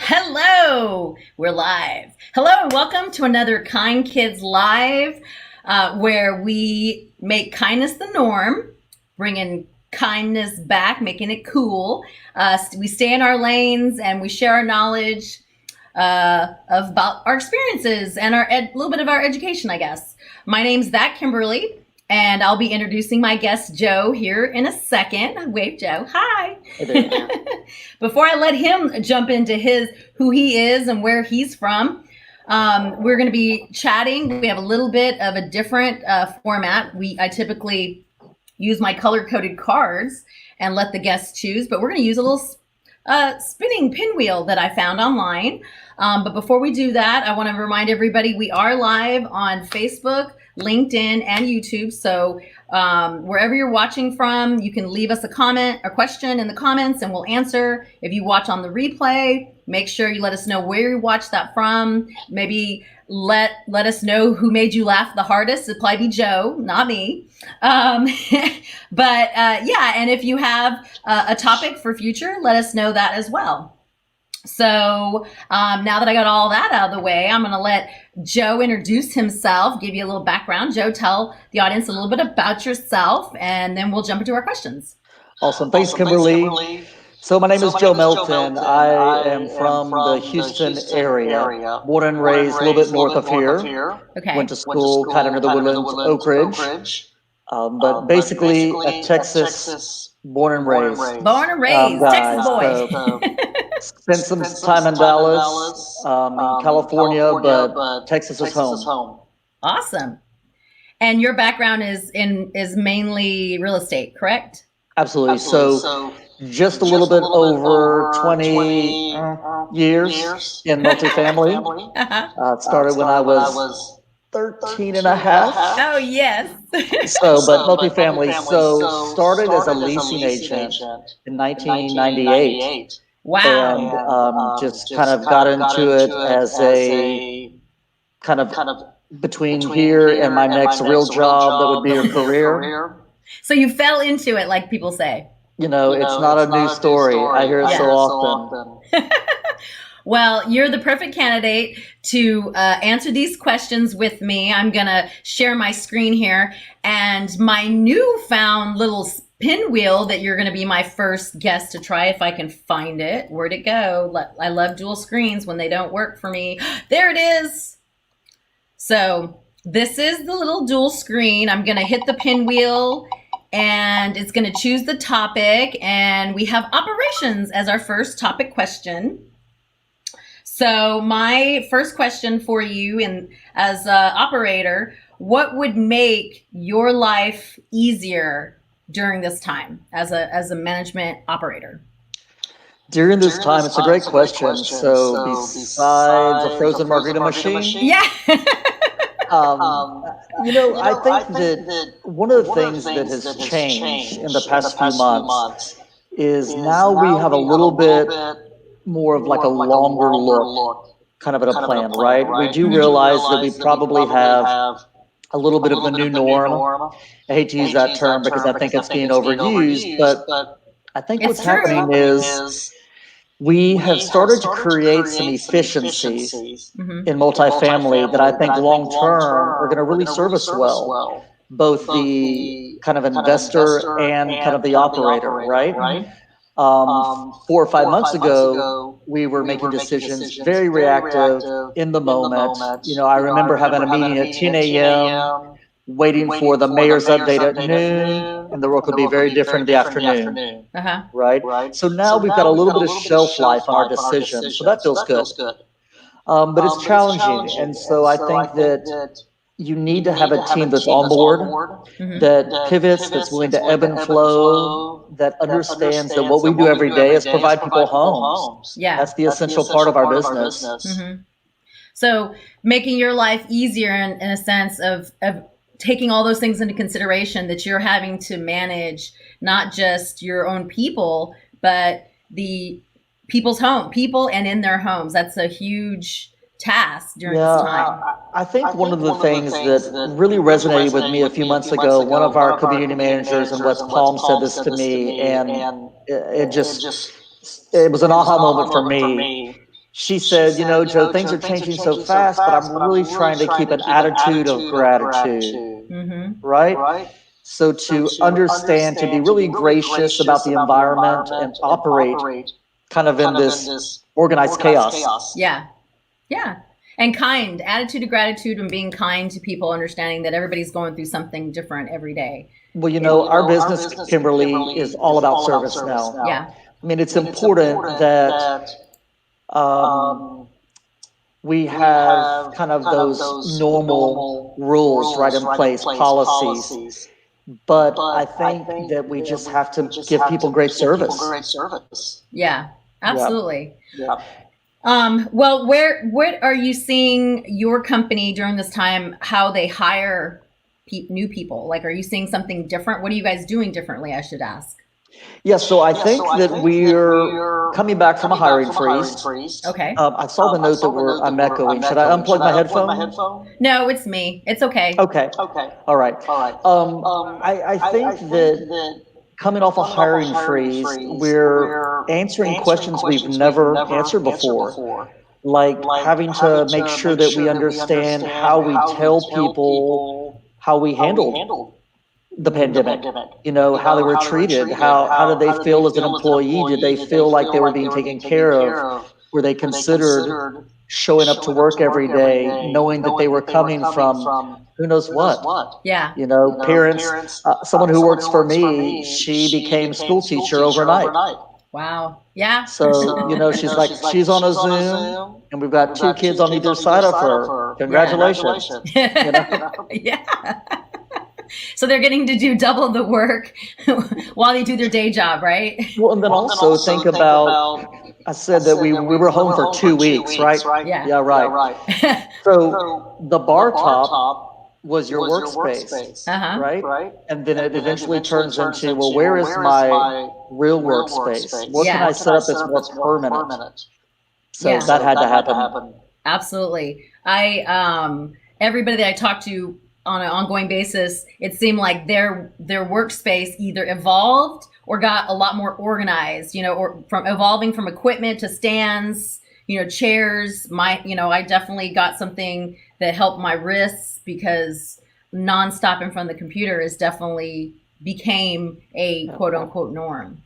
Hello, we're live. Hello, and welcome to another Kind Kids Live, where we make kindness the norm, bringing kindness back, making it cool. We stay in our lanes and we share our knowledge about our experiences and a little bit of our education, I guess. My name's Kimberly. And I'll be introducing my guest, Joe, here in a second. Wave, Joe. Hi. Before I let him jump into who he is and where he's from, we're going to be chatting. We have a little bit of a different format. I typically use my color-coded cards and let the guests choose, but we're going to use a little spinning pinwheel that I found online. But before we do that, I want to remind everybody we are live on Facebook, LinkedIn, and YouTube. So wherever you're watching from, you can leave us a comment or question in the comments and we'll answer. If you watch on the replay, make sure you let us know where you watched that from. Maybe let us know who made you laugh the hardest. It'd probably be Joe, not me. But and if you have a topic for future, let us know that as well. So now that I got all that out of the way, I'm going to let Joe introduce himself, give you a little background. Joe, tell the audience a little bit about yourself, and then we'll jump into our questions. Awesome. Thanks, Kimberly. So my name is Joe Melton. I am from the Houston area, born and raised a little bit north of here. Okay. Went to school kind of near the Woodlands, Oak Ridge. But basically a Texas born and raised. Born and raised, Texas boy. Spent some time in Dallas, in California, but Texas is home. Awesome. And your background is mainly real estate, correct? Absolutely. So just a little bit over 20 years in multifamily. Started when I was 13 and a half. Oh, yes. But multifamily. So started as a leasing agent in 1998. Wow. And just kind of got into it as a kind of between here and my next real job that would be a career. So you fell into it, like people say. It's not a new story. I hear it so often. Well, you're the perfect candidate to answer these questions with me. I'm going to share my screen here. And my newfound little pinwheel that you're going to be my first guest to try, if I can find it. Where'd it go? I love dual screens when they don't work for me. There it is. So this is the little dual screen. I'm going to hit the pinwheel and it's going to choose the topic. And we have operations as our first topic question. So my first question for you, and as an operator, what would make your life easier during this time as a management operator? During this time, it's a great question. So besides a frozen margarita machine, yeah. I think that one of the things that has changed in the past few months is now we have a little bit more of like a longer look kind of at a plan, right? We do realize that we probably have a little bit of the new norm. I hate to use that term because I think it's being overused, but I think what's happening is we have started to create some efficiencies in multifamily that I think long term are going to really serve us well, both the kind of investor and kind of the operator, right? 4 or 5 months ago, we were making decisions very reactive in the moment. I remember having a meeting at 10 a.m., waiting for the mayor's update at noon, and the world could be very different in the afternoon, right? So now we've got a little bit of shelf life on our decisions, so that feels good. But it's challenging, and so I think that you need to have a team that's on board, that pivots, that's willing to ebb and flow, that understands that what we do every day is provide people homes. Yeah, that's the essential part of our business. So making your life easier in a sense of taking all those things into consideration, that you're having to manage not just your own people, but the people and in their homes. That's a huge task during this time. I think one of the things that really resonated with me a few months ago, one of our community managers in West Palm said this to me, and it was an aha moment for me. she said, Joe, things are changing so fast, but I'm really trying to keep an attitude of gratitude, right? So to understand, to be really gracious about the environment and operate kind of in this organized chaos. Yeah. Yeah. And kind, attitude of gratitude and being kind to people, understanding that everybody's going through something different every day. Well, our business, Kimberly, is all about service now. Yeah. I mean, it's important that we have kind of those normal rules right in place, policies. But I think that we just have to give people great service. Yeah, absolutely. Yeah. Well, what are you seeing your company during this time, how they hire new people? Like, are you seeing something different? What are you guys doing differently, I should ask? Yes, so I think that we're coming back from a hiring freeze. Okay. I saw the note that I'm echoing. Should I unplug my headphone? No, it's me. It's okay. Okay. All right. I think that coming off a hiring freeze, we're answering questions we've never answered before. Like having to make sure that we understand how we tell people how we handled the pandemic, how they were treated, how did they feel as an employee? Did they feel like they were being taken care of? Were they considered showing up to work every day, knowing that they were coming from who knows what? Yeah. Parents, someone who works for me, she became school teacher overnight. Wow. Yeah. So, she's like, she's on a Zoom and we've got two kids on either side of her. Congratulations. Yeah. So they're getting to do double the work while they do their day job, right? Well, and then also think about, I said that we were home for 2 weeks, right? Yeah, right. So the bar top was your workspace, right? And then it eventually turns into, well, where is my real workspace? What can I set up that's more permanent? So that had to happen. Absolutely. Everybody that I talked to on an ongoing basis, it seemed like their workspace either evolved or got a lot more organized, or from evolving from equipment to stands, chairs. I definitely got something that helped my wrists because nonstop in front of the computer is definitely became a quote unquote norm.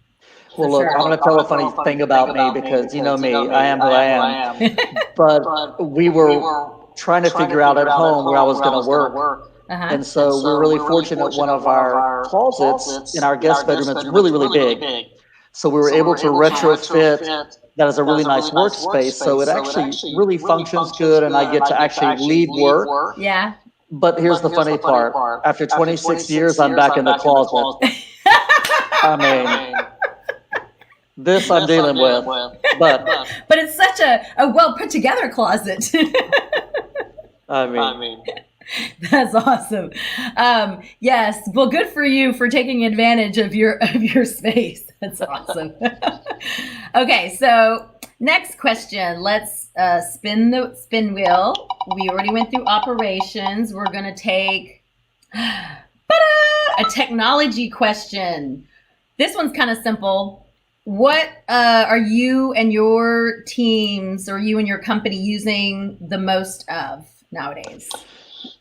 Well, look, I'm going to tell a funny thing about me because you know me, I am who I am. But we were trying to figure out at home where I was going to work. And so we're really fortunate. One of our closets in our guest bedroom is really, really big. So we were able to retrofit that as a really nice workspace. So it actually really functions good and I get to actually lead work. Yeah. But here's the funny part. After 26 years, I'm back in the closet. I mean, this I'm dealing with. But it's such a well put together closet. I mean. That's awesome. Yes. Well, good for you for taking advantage of your space. That's awesome. Okay. So next question. Let's spin the spin wheel. We already went through operations. We're going to take a technology question. This one's kind of simple. What are you and your teams or you and your company using the most of nowadays?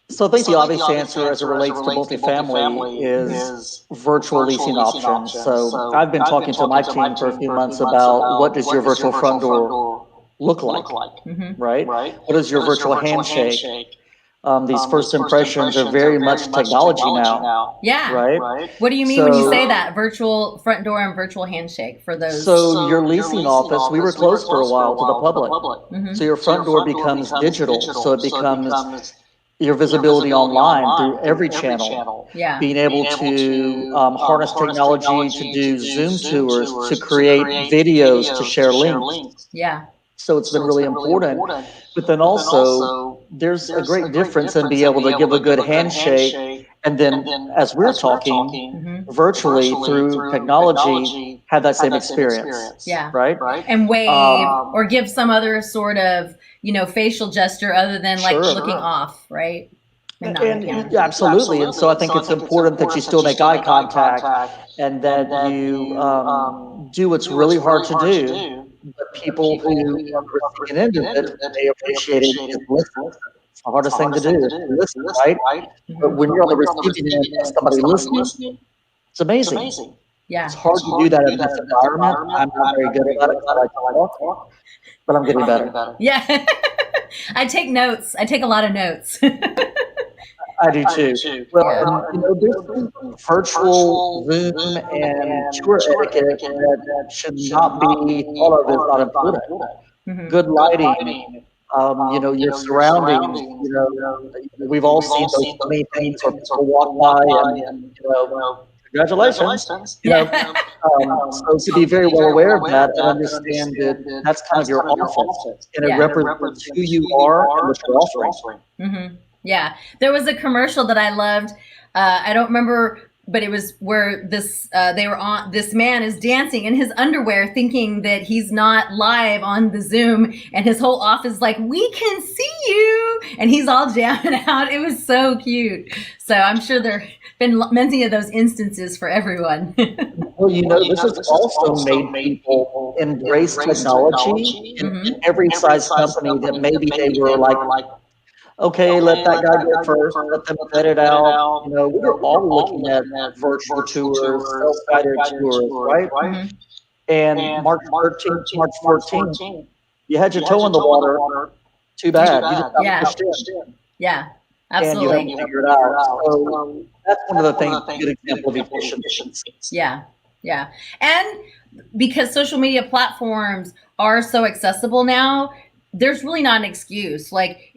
So I think the obvious answer as it relates to multifamily is virtual leasing options. So I've been talking to my team for a few months about what does your virtual front door look like, right? What is your virtual handshake? These first impressions are very much technology now. Yeah. Right? What do you mean when you say that? Virtual front door and virtual handshake for those? So your leasing office, we were closed for a while to the public. So your front door becomes digital. So it becomes your visibility online through every channel. Yeah. Being able to harness technology to do Zoom tours, to create videos, to share links. Yeah. So it's been really important. But then also, there's a great difference in being able to give a good handshake and then, as we're talking, virtually through technology, have that same experience. Yeah. Right? And wave or give some other sort of, facial gesture other than like looking off, right? Yeah, absolutely. And so I think it's important that you still make eye contact and that you do what's really hard to do, but people who are on the receiving end of it, they appreciate it is listen. It's the hardest thing to do is to listen, right? But when you're on the receiving end and somebody listening, it's amazing. Yeah. It's hard to do that in this environment. I'm not very good at it because I like to talk, but I'm getting better. Yeah. I take notes. I take a lot of notes. I do too. Well, and, there's some virtual Zoom and tour etiquette that should not be all of it is not important. Good lighting, your surroundings. We've all seen those funny things where people walk by and congratulations. So to be very well aware of that and understand that that's kind of your office and it represents who you are and what you're offering. Yeah, there was a commercial that I loved. I don't remember, but it was where this man is dancing in his underwear, thinking that he's not live on the Zoom, and his whole office is like, "We can see you," and he's all down and out. It was so cute. So I'm sure there have been many of those instances for everyone. Well, this has also made people embrace technology in every size company that maybe they were like, okay, let that guy go first, let them vet it out. We're all looking at virtual tours, self-guided tours, right? And March 13th, March 14th, you had your toe in the water. Too bad. You just got pushed in. Yeah, absolutely. And you haven't figured it out. So that's one of the things, a good example of efficiency. Yeah. And because social media platforms are so accessible now, there's really not an excuse. Like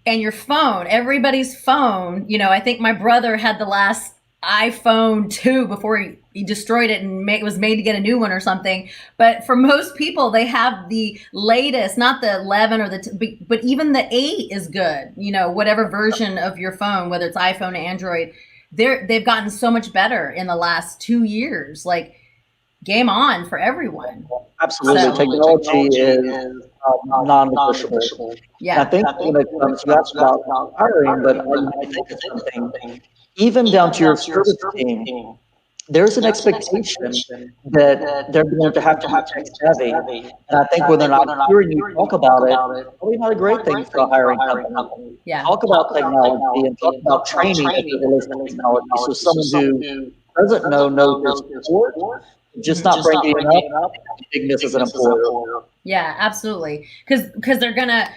and your phone, everybody's phone, I think my brother had the last iPhone 2 before he destroyed it and was made to get a new one or something. But for most people, they have the latest, not the 11 or but even the 8 is good. Whatever version of your phone, whether it's iPhone or Android, they've gotten so much better in the last 2 years. Like, game on for everyone. Absolutely. So, technology is non-negotiable. Yeah. And I think when it comes to that's about hiring, but I think it's something, even down to your service team, there's an expectation that they're going to have be tech savvy. And I think when they're not hearing you talk about it, probably not a great thing for a hiring company. Yeah. Talk about technology and talk about training as it relates to technology. So someone who doesn't knows their sport, just not bringing it up, big miss as an employer. Yeah, absolutely. Because they're gonna,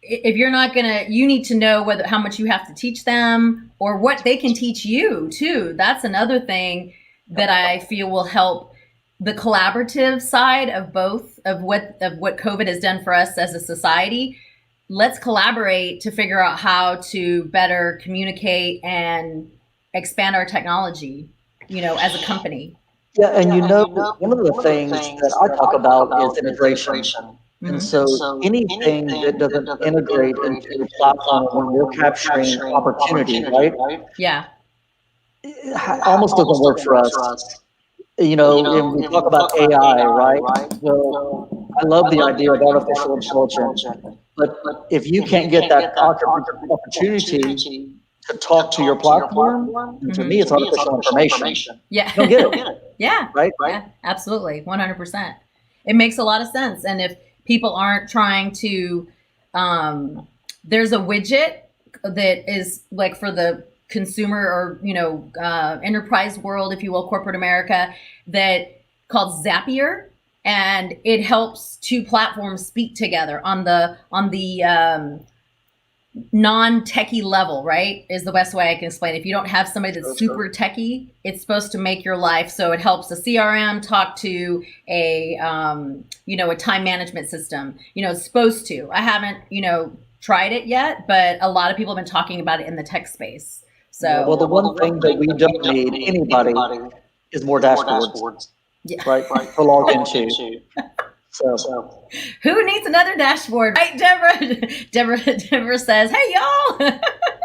if you're not gonna, you need to know how much you have to teach them or what they can teach you too. That's another thing that I feel will help the collaborative side of both of what COVID has done for us as a society. Let's collaborate to figure out how to better communicate and expand our technology, as a company. Yeah, and one of the things that I talk about is integration. And so anything that doesn't integrate into the platform when we're capturing opportunity, right? Yeah. It almost doesn't work for us. And we talk about AI, right? Well, I love the idea of artificial intelligence, but if you can't get that opportunity to talk to your platform, to me, it's artificial information. Yeah. You don't get it. Yeah. Right? Yeah, absolutely. 100%. It makes a lot of sense. And if people aren't trying to, there's a widget that is like for the consumer or, enterprise world, if you will, corporate America, that called Zapier. And it helps two platforms speak together on the non-techie level, right? Is the best way I can explain it. If you don't have somebody that's super techie, it's supposed to make your life. So it helps a CRM talk to a time management system. It's supposed to. I haven't, tried it yet, but a lot of people have been talking about it in the tech space. So, well, the one thing that we don't need anybody is more dashboards. Yeah. Right? To log into. So who needs another dashboard? Right, Deborah says, "Hey, y'all."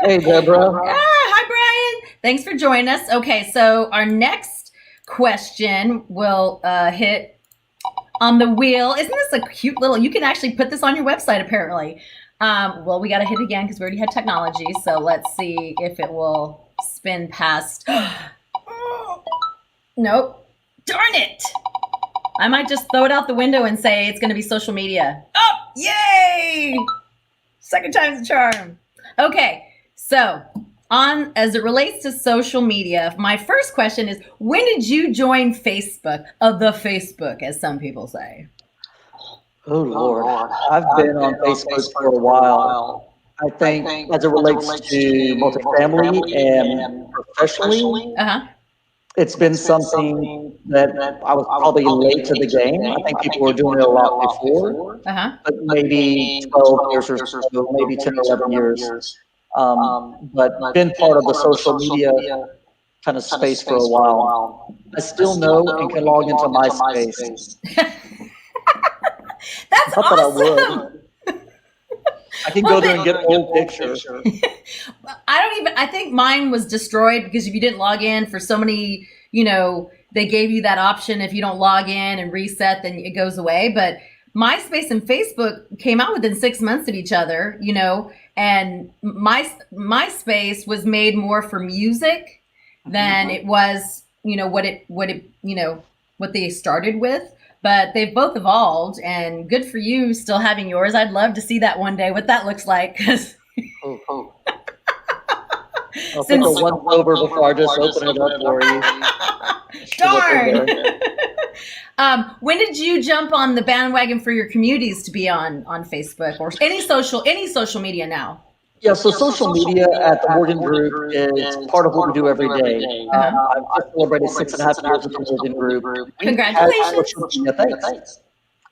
Hey, Deborah. Hi, Brian. Thanks for joining us. Okay, so our next question will hit on the wheel. Isn't this a cute little? You can actually put this on your website, apparently. Well, we got to hit again because we already had technology. So let's see if it will spin past. Nope. Darn it. I might just throw it out the window and say it's going to be social media. Oh, yay! Second time's a charm. Okay, so on as it relates to social media, my first question is, when did you join Facebook, the Facebook, as some people say? Oh, Lord. I've been on Facebook for a while. I think as it relates to multifamily and professionally, it's been something that I was probably late to the game. I think people were doing it a lot before, but maybe 12 years or so, maybe 10 or 11 years. But been part of the social media kind of space for a while. I still know and can log into MySpace. That's Not awesome. That I would. I can go there and get old pictures. I think mine was destroyed because if you didn't log in for so many, they gave you that option. If you don't log in and reset, then it goes away. But MySpace and Facebook came out within 6 months of each other, and MySpace was made more for music than it was, what they started with. But they've both evolved, and good for you still having yours. I'd love to see that one day, what that looks like. I'll think of one over before I just open it up for you. Darn. When did you jump on the bandwagon for your communities to be on Facebook or any social media now? Yeah, so social media at the Morgan Group is part of what we do every day. I've just celebrated 6.5 years with the Morgan Group. Congratulations. Thanks.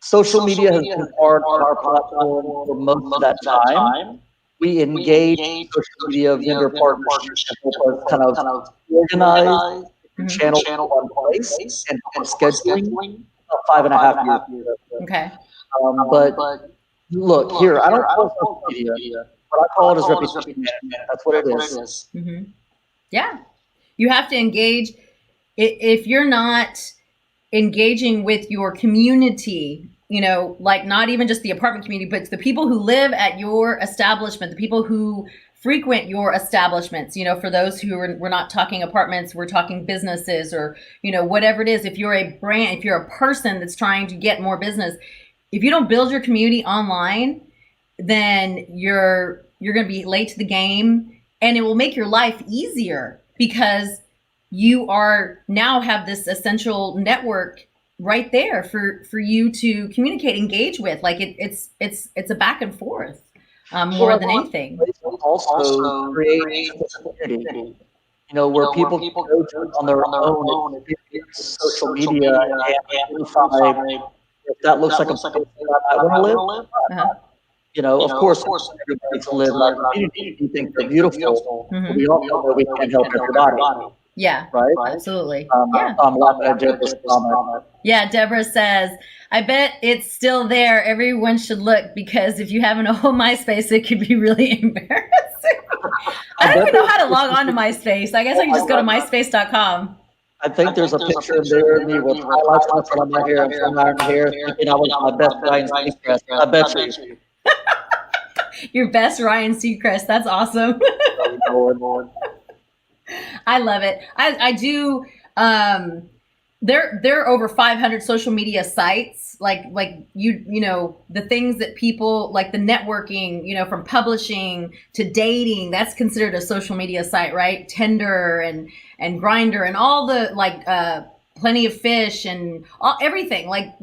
Social media has been part of our platform for most of that time. We engage social media vendor partnerships to help us kind of organize channels in one place and scheduling about 5.5 years ago. Okay. But look, here, I don't call social media. What I call it is reputation management. That's what it is. Yeah. You have to engage. If you're not engaging with your community, like not even just the apartment community, but the people who live at your establishment, the people who frequent your establishments, for those who we're not talking apartments, we're talking businesses or, whatever it is. If you're a brand, if you're a person that's trying to get more business, if you don't build your community online, then you're going to be late to the game, and it will make your life easier because you are now have this essential network right there for you to communicate, engage with. Like it's a back and forth more than anything. Also create a community, where people can go to on their own social media and identify if that looks like a place that I want to live. Of course, everybody to live in our community. We think they're beautiful. But we all know that we can't help everybody. Yeah, right. Absolutely. I'm laughing at Deborah's comment. Yeah, Deborah says, I bet it's still there. Everyone should look, because if you have an old MySpace, it could be really embarrassing. I don't even know how to log on to MySpace. I guess I can just go to myspace.com. I think there's a picture of there of me with highlights on the front of my hair and from my hair, thinking I was my best Ryan Seacrest. I bet you. Your best Ryan Seacrest. That's awesome. I love it. I do. There are over 500 social media sites, like the things that people like, the networking, from publishing to dating, that's considered a social media site, right? Tinder and Grindr and all the Plenty of Fish and everything. Like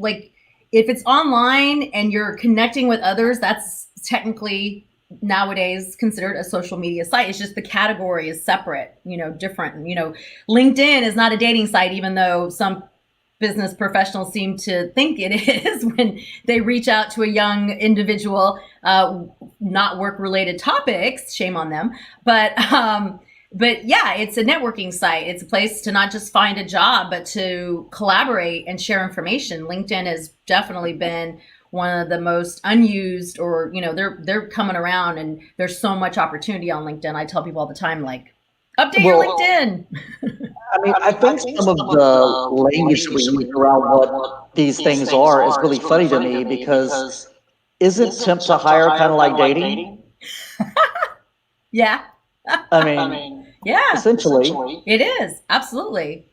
if it's online and you're connecting with others, that's technically nowadays considered a social media site. It's just the category is separate, different. LinkedIn is not a dating site, even though some business professionals seem to think it is when they reach out to a young individual, not work-related topics. Shame on them. But yeah, it's a networking site. It's a place to not just find a job, but to collaborate and share information. LinkedIn has definitely been one of the most unused, or they're coming around, and there's so much opportunity on LinkedIn. I tell people all the time, like, update your LinkedIn. I think some of the language we use around what these things are is really funny to me, because isn't temp to hire kind of like dating? Yeah. Yeah, essentially it is. Absolutely.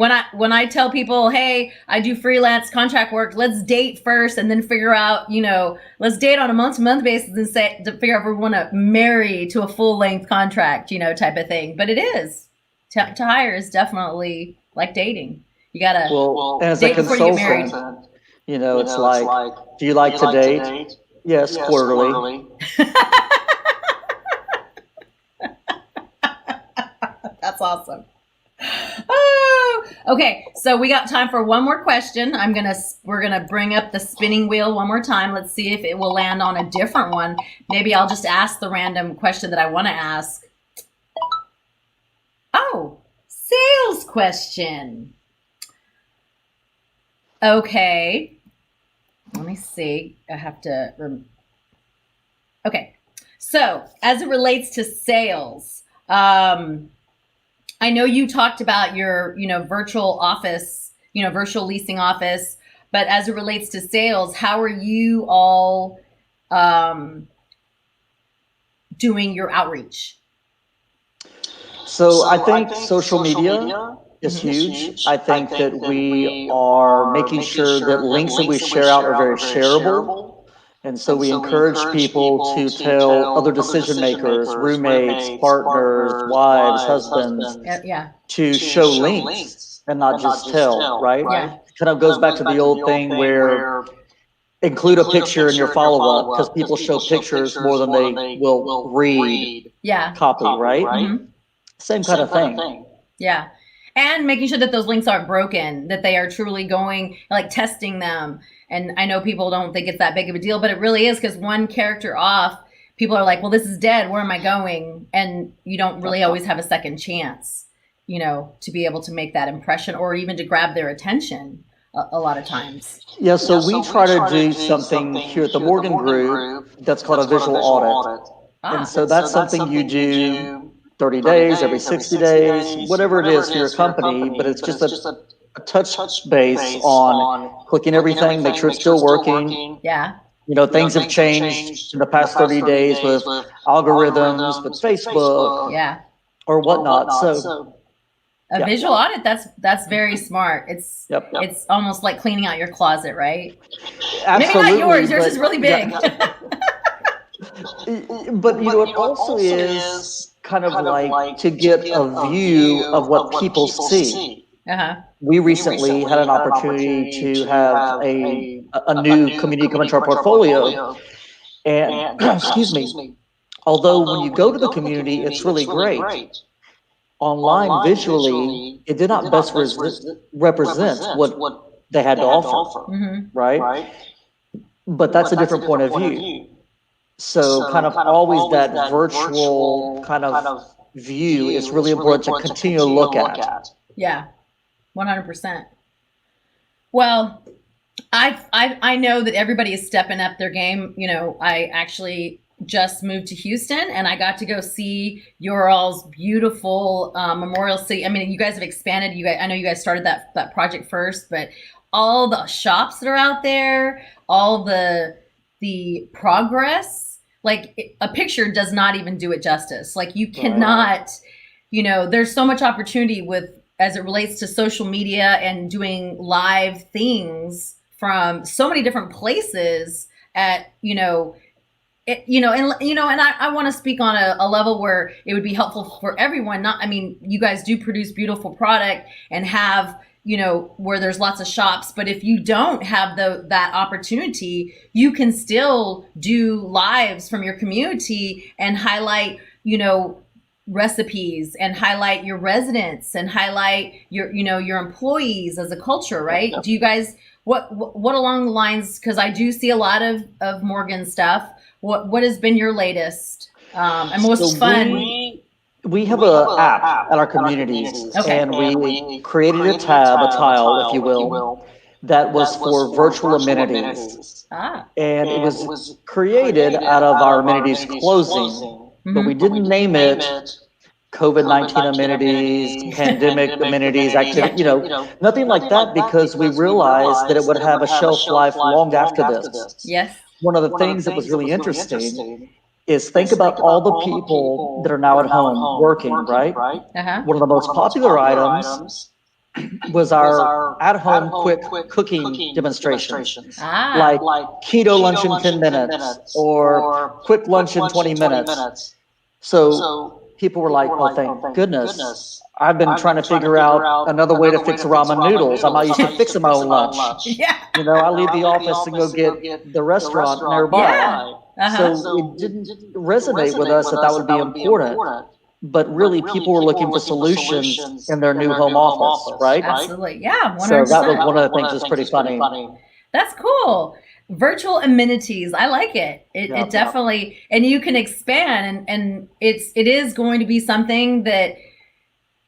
when I tell people, hey, I do freelance contract work, let's date first and then figure out, let's date on a month-to-month basis and say to figure out if we want to marry to a full-length contract, type of thing. But it is to hire is definitely like dating. You gotta and as a consultant, it's like, do you like to date? Yes, quarterly. That's awesome. Oh, okay, so we got time for one more question. We're gonna bring up the spinning wheel one more time. Let's see if it will land on a different one. Maybe I'll just ask the random question that I want to ask. Oh, sales question. Okay, let me see. I have to. Okay, so as it relates to sales, I know you talked about your, virtual office, virtual leasing office, but as it relates to sales, how are you all doing your outreach? So I think social media is huge. I think that we are making sure that links that we share out are very shareable. And so we encourage people to tell other decision makers, roommates, partners, wives, husbands, to show links and not just tell, right? Yeah. It kind of goes back to the old thing where include a picture in your follow-up because people show pictures more than they will read copy, right? Mm-hmm. Same kind of thing. Yeah. And making sure that those links aren't broken, that they are truly going, like testing them. And I know people don't think it's that big of a deal, but it really is, because one character off, people are like, well, this is dead. Where am I going? And you don't really always have a second chance, to be able to make that impression or even to grab their attention a lot of times. Yeah, so we try to do something here at the Morgan Group that's called a visual audit. And so that's something you do 30 days, every 60 days, whatever it is for your company, but it's just a touch base on clicking everything, make sure it's still working. Yeah. Things have changed in the past 30 days with algorithms, with Facebook, or whatnot. So a visual audit, that's very smart. It's it's almost like cleaning out your closet, right? Absolutely. Maybe not yours. Yours is really big. But it also is kind of like to get a view of what people see. We recently had an opportunity to have a new community come into our portfolio. And excuse me, although when you go to the community, it's really great. Online, visually, it did not best represent what they had to offer, right? But that's a different point of view. So kind of always that virtual kind of view is really important to continue to look at. Yeah, 100%. Well, I know that everybody is stepping up their game. I actually just moved to Houston and I got to go see your all's beautiful Memorial City. I mean, you guys have expanded. I know you guys started that project first, but all the shops that are out there, all the progress, like a picture does not even do it justice. Like you cannot, there's so much opportunity as it relates to social media and doing live things from so many different places at, and I want to speak on a level where it would be helpful for everyone. You guys do produce beautiful product and have, where there's lots of shops, but if you don't have that opportunity, you can still do lives from your community and highlight, recipes and highlight your residents and highlight your employees as a culture, right? Do you guys, what along the lines, because I do see a lot of Morgan stuff. What has been your latest and most fun? We have an app at our communities, and we created a tile, if you will, that was for virtual amenities. And it was created out of our amenities closing, but we didn't name it COVID-19 amenities, pandemic amenities, activity, nothing like that, because we realized that it would have a shelf life long after this. Yes. One of the things that was really interesting is think about all the people that are now at home working, right? Uh-huh. One of the most popular items was our at-home quick cooking demonstrations. Like keto lunch in 10 minutes or quick lunch in 20 minutes. So people were like, oh, thank goodness. I've been trying to figure out another way to fix ramen noodles. I'm not used to fixing my own lunch. Yeah. You know, I leave the office and go get the restaurant nearby. Yeah. So it didn't resonate with us that would be important. But really, people were looking for solutions in their new home office, right? Absolutely. Yeah. 100%. So that was one of the things that's pretty funny. That's cool. Virtual amenities. I like it. It definitely, and you can expand, and it is going to be something that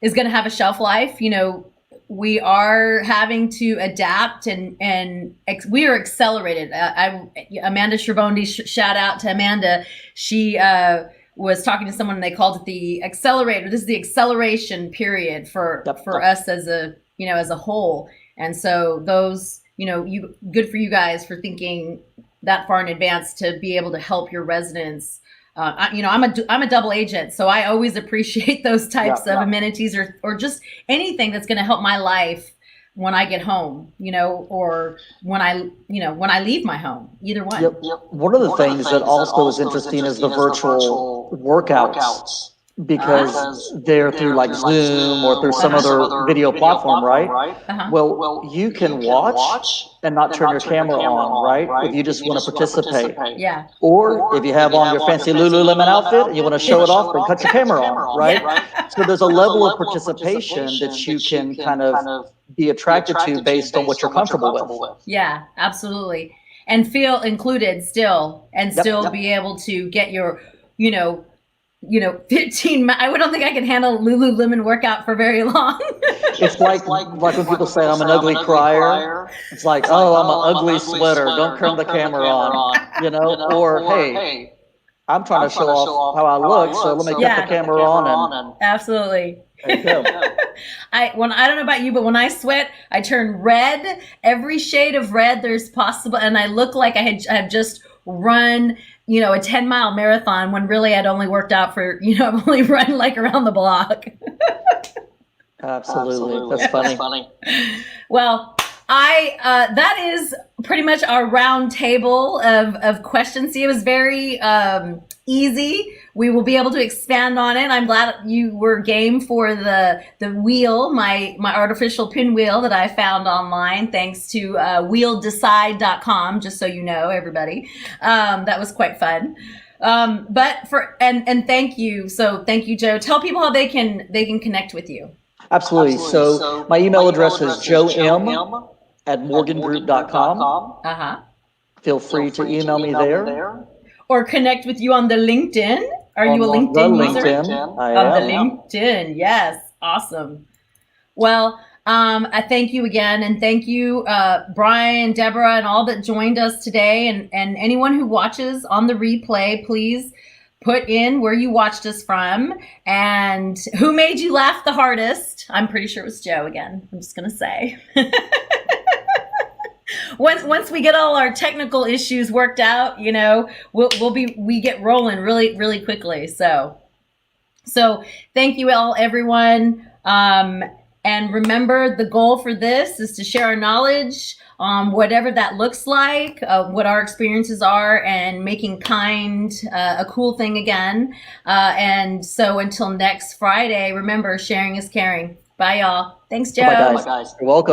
is going to have a shelf life. You know, we are having to adapt and we are accelerated. Amanda Sherbondi, shout out to Amanda. She was talking to someone and they called it the accelerator. This is the acceleration period for us as a whole. And so those, good for you guys for thinking that far in advance to be able to help your residents. I'm a double agent, so I always appreciate those types of amenities or just anything that's going to help my life when I get home, or when I leave my home, either one. Yep. One of the things that also is interesting is the virtual workouts, because they're through like Zoom or through some other video platform, right? Well, you can watch and not turn your camera on, right? If you just want to participate. Yeah. Or if you have on your fancy Lululemon outfit and you want to show it off, then cut your camera on, right? So there's a level of participation that you can kind of be attracted to based on what you're comfortable with. Yeah, absolutely. And feel included still, and still be able to get your, 15 I don't think I can handle Lululemon workout for very long. It's like when people say I'm an ugly crier. It's like, oh, I'm an ugly sweater. Don't turn the camera on, or hey, I'm trying to show off how I look, so let me get the camera on. And absolutely. There you go. I don't know about you, but when I sweat, I turn red, every shade of red there's possible, and I look like I have just run, a 10-mile marathon when really I'd only worked out for, I've only run like around the block. Absolutely. That's funny. Well, that is pretty much our round table of questions. See, it was very easy. We will be able to expand on it. I'm glad you were game for the wheel, my artificial pinwheel that I found online, thanks to wheeldecide.com, just so you know, everybody. That was quite fun. And thank you. So thank you, Joe. Tell people how they can connect with you. Absolutely. So my email address is joem@morgangroup.com. Feel free to email me there. Or connect with you on the LinkedIn. Are you a LinkedIn user? I am. On the LinkedIn, yes. Awesome. Well, I thank you again, and thank you, Brian, Deborah, and all that joined us today, and anyone who watches on the replay, please put in where you watched us from and who made you laugh the hardest. I'm pretty sure it was Joe again. I'm just going to say. Once we get all our technical issues worked out, we get rolling really, really quickly. So thank you all, everyone. And remember, the goal for this is to share our knowledge, whatever that looks like, what our experiences are, and making kind a cool thing again. And so until next Friday, remember, sharing is caring. Bye, y'all. Thanks, Joe. Bye, guys. You're welcome.